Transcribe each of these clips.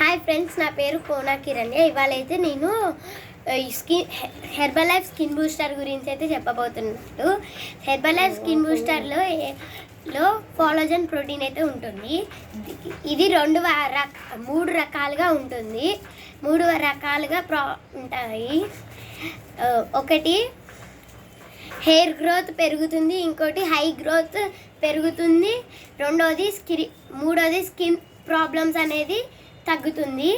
Hi friends, నా పేరు కోనా కిరణ్. ఇవాళ అయితే నేను హెర్బల్ లైఫ్ స్కిన్ బూస్టర్ గురించి అయితే చెప్పబోతున్నాను. హెర్బల్ లైఫ్ స్కిన్ బూస్టర్లో ఫాలోజన్ ప్రోటీన్ అయితే ఉంటుంది. ఇది మూడు రకాలుగా ఉంటుంది. మూడు రకాలుగా ఉంటాయి. ఒకటి హెయిర్ గ్రోత్ పెరుగుతుంది, ఇంకోటి హై గ్రోత్ పెరుగుతుంది, మూడోది స్కిన్ ప్రాబ్లమ్స్ అనేది తగ్గుతుంది.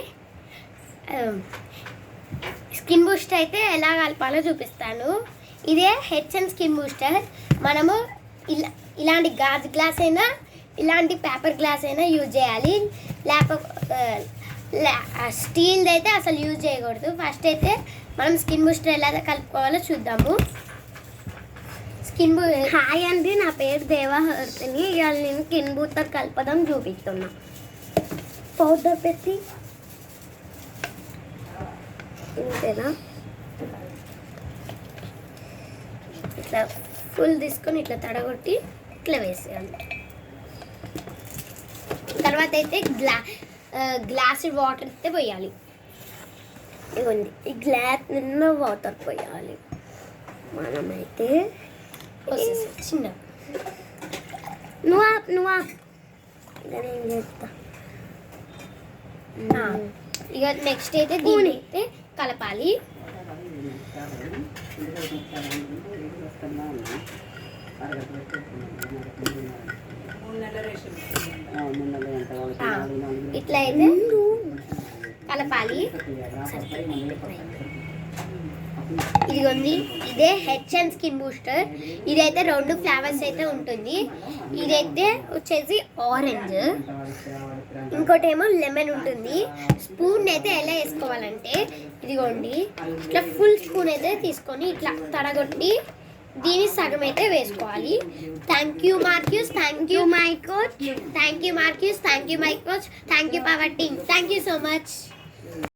స్కిన్ బూస్టర్ అయితే ఎలా కలపాలో చూపిస్తాను. ఇదే హెచ్ఎన్ స్కిన్ బూస్టర్. మనము ఇలాంటి గాజు గ్లాస్ అయినా ఇలాంటి పేపర్ గ్లాస్ అయినా యూజ్ చేయాలి. స్టీల్ది అయితే అసలు యూజ్ చేయకూడదు. ఫస్ట్ అయితే మనం స్కిన్ బూస్టర్ ఎలా కలుపుకోవాలో చూద్దాము. హాయ్ అండి, నా పేరు దేవహర్తిని. ఇవాళ నేను స్కిన్ బూస్టర్ కలపడం చూపిస్తున్నా. పౌడర్ పెట్టి ఇంతేనా, ఇట్లా ఫుల్ తీసుకొని ఇట్లా తడగొట్టి ఇట్లా వేసేయాలి. తర్వాత అయితే గ్లాస్ వాటర్ అయితే పోయాలి. ఇవ్వండి, ఈ గ్లాస్ నిండా వాటర్ పోయాలి. మనమైతే చిన్న నువ్వు నేను చెప్తా. ఇక నెక్స్ట్ అయితే దీన్ని అయితే కలపాలి. ఇట్లా అయితే కలపాలి. ఇదిగోండి, ఇదే హెచ్ఎన్ స్కిన్ బూస్టర్. ఇదైతే 2 ఫ్లేవర్స్ అయితే ఉంటుంది. ఇదైతే వచ్చేసి ఆరెంజ్, ఇంకోటి ఏమో లెమన్ ఉంటుంది. స్పూన్ అయితే ఎలా వేసుకోవాలంటే ఇదిగోండి, ఇట్లా ఫుల్ స్పూన్ అయితే తీసుకొని ఇట్లా తడగొట్టి దీని సగం అయితే వేసుకోవాలి. Thank you Marcus, thank you my coach, thank you Marcus, thank you my coach, thank you power team, thank you so much.